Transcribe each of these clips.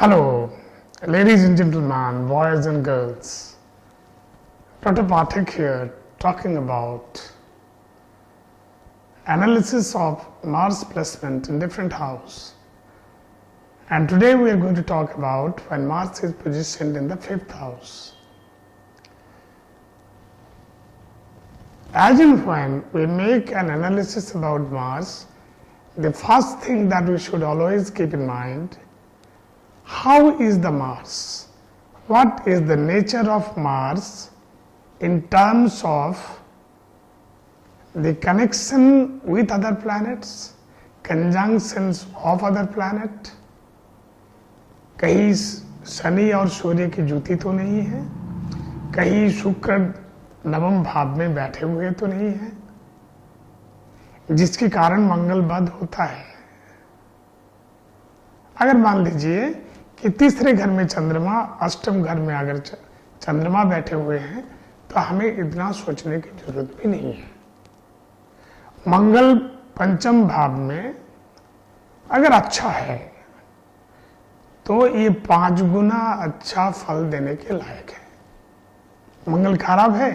Hello, ladies and gentlemen, boys and girls. Dr. Pathak here talking about analysis of Mars placement in different house. And today we are going to talk about when Mars is positioned in the 5th house. As in when we make an analysis about Mars, the first thing that we should always keep in mind, how is the Mars? What is the nature of Mars in terms of the connection with other planets, conjunctions of other planet? कहीं शनि और सूर्य की जुति तो नहीं है, कहीं शुक्र नवम भाव में बैठे हुए तो नहीं है, जिसके कारण मंगल बद होता है। अगर मान लीजिए कि तीसरे घर में चंद्रमा, अष्टम घर में अगर चंद्रमा बैठे हुए हैं तो हमें इतना सोचने की जरूरत भी नहीं है। मंगल पंचम भाव में अगर अच्छा है तो ये 5 गुना अच्छा फल देने के लायक है। मंगल खराब है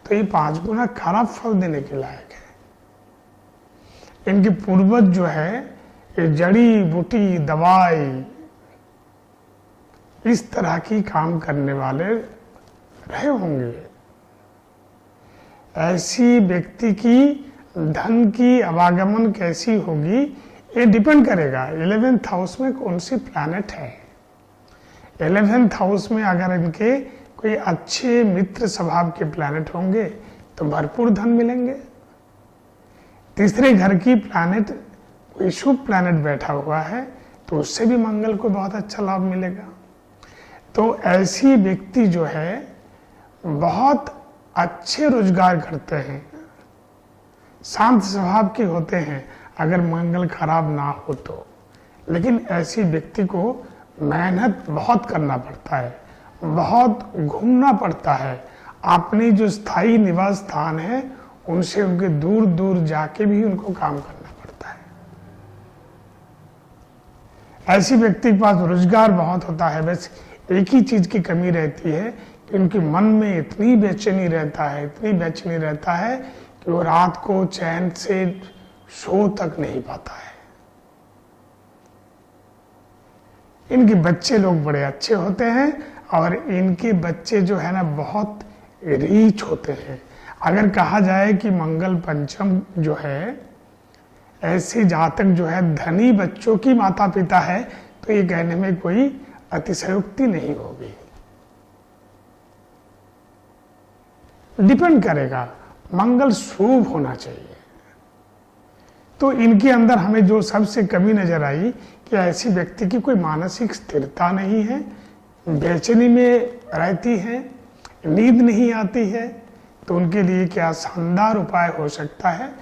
तो ये 5 गुना खराब फल देने के लायक है। इनके पूर्वज जो है ये जड़ी बूटी दवाई इस तरह की काम करने वाले रहे होंगे। ऐसी व्यक्ति की धन की आवागमन कैसी होगी ये डिपेंड करेगा 11th हाउस में कौन सी प्लैनेट है। 11th हाउस में अगर इनके कोई अच्छे मित्र स्वभाव के प्लैनेट होंगे तो भरपूर धन मिलेंगे। तीसरे घर की प्लैनेट कोई शुभ प्लैनेट बैठा हुआ है तो उससे भी मंगल को बहुत अच्छा लाभ मिलेगा। तो ऐसी व्यक्ति जो है बहुत अच्छे रोजगार करते हैं, शांत स्वभाव के होते हैं अगर मंगल खराब ना हो तो। लेकिन ऐसी व्यक्ति को मेहनत बहुत करना पड़ता है, बहुत घूमना पड़ता है, अपनी जो स्थायी निवास स्थान है उनसे उनके दूर दूर जाके भी उनको काम करना पड़ता है। ऐसी व्यक्ति के पास रोजगार बहुत होता है, बस एक ही चीज की कमी रहती है कि उनके मन में इतनी बेचैनी रहता है कि वो रात को चैन से सो तक नहीं पाता है। इनके बच्चे लोग बड़े अच्छे होते हैं और इनके बच्चे जो है ना बहुत रीच होते हैं। अगर कहा जाए कि मंगल पंचम जो है ऐसे जातक जो है धनी बच्चों की माता पिता है तो ये कहने में कोई अतिशयोक्ति नहीं होगी। डिपेंड करेगा, मंगल शुभ होना चाहिए। तो इनके अंदर हमें जो सबसे कमी नजर आई कि ऐसी व्यक्ति की कोई मानसिक स्थिरता नहीं है, बेचैनी में रहती है, नींद नहीं आती है। तो उनके लिए क्या शानदार उपाय हो सकता है?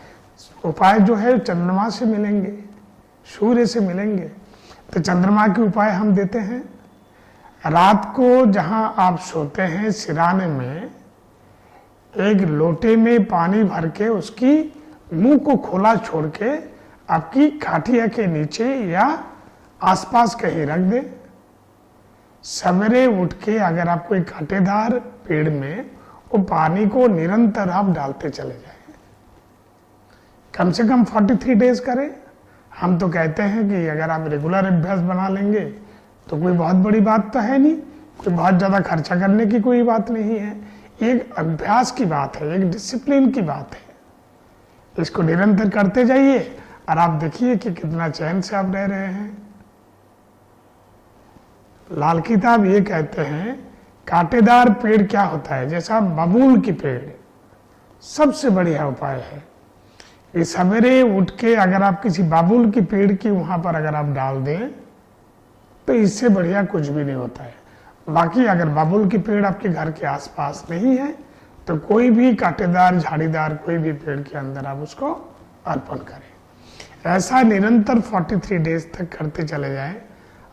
उपाय जो है चंद्रमा से मिलेंगे, सूर्य से मिलेंगे। तो चंद्रमा के उपाय हम देते हैं। रात को जहां आप सोते हैं सिराने में एक लोटे में पानी भर के उसकी मुंह को खोला छोड़ के आपकी खाटिया के नीचे या आसपास कहीं रख दे। सवेरे उठ के अगर आप कोई कांटेदार पेड़ में वो पानी को निरंतर आप डालते चले जाएं, कम से कम 43 डेज करें। हम तो कहते हैं कि अगर आप रेगुलर अभ्यास बना लेंगे तो कोई बहुत बड़ी बात तो है नहीं, कोई बहुत ज्यादा खर्चा करने की कोई बात नहीं है। एक अभ्यास की बात है, एक डिसिप्लिन की बात है। इसको निरंतर करते जाइए और आप देखिए कि कितना चैन से आप रह रहे हैं। लाल किताब ये कहते हैं कांटेदार पेड़ क्या होता है, जैसा बबूल की पेड़ सबसे बढ़िया उपाय है। ये सवेरे उठ के अगर आप किसी बबूल की पेड़ की वहां पर अगर आप डाल दें तो इससे बढ़िया कुछ भी नहीं होता है। बाकी अगर बबूल की पेड़ आपके घर के आसपास नहीं है तो कोई भी कांटेदार झाड़ीदार कोई भी पेड़ के अंदर आप उसको अर्पण करें। ऐसा निरंतर 43 डेज तक करते चले जाएं,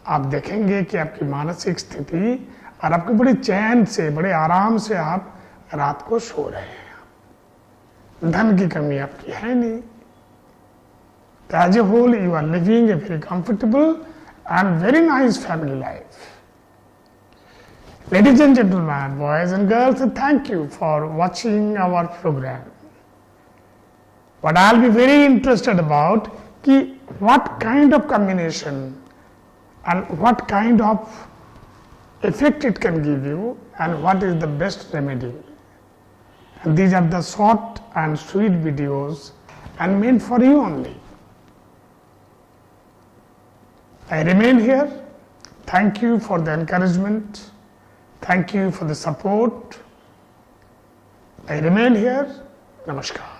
आप देखेंगे कि आपकी मानसिक स्थिति और आपके बड़े चैन से बड़े आराम से आप रात को सो रहे हैं। धन की कमी आपकी है नहीं। As a whole, you are living a very comfortable and very nice family life. Ladies and gentlemen, boys and girls, thank you for watching our program. But I'll be very interested about what kind of combination and what kind of effect it can give you and what is the best remedy. And these are the short and sweet videos and meant for you only. I remain here. Thank you for the encouragement. Thank you for the support. I remain here. Namaskar.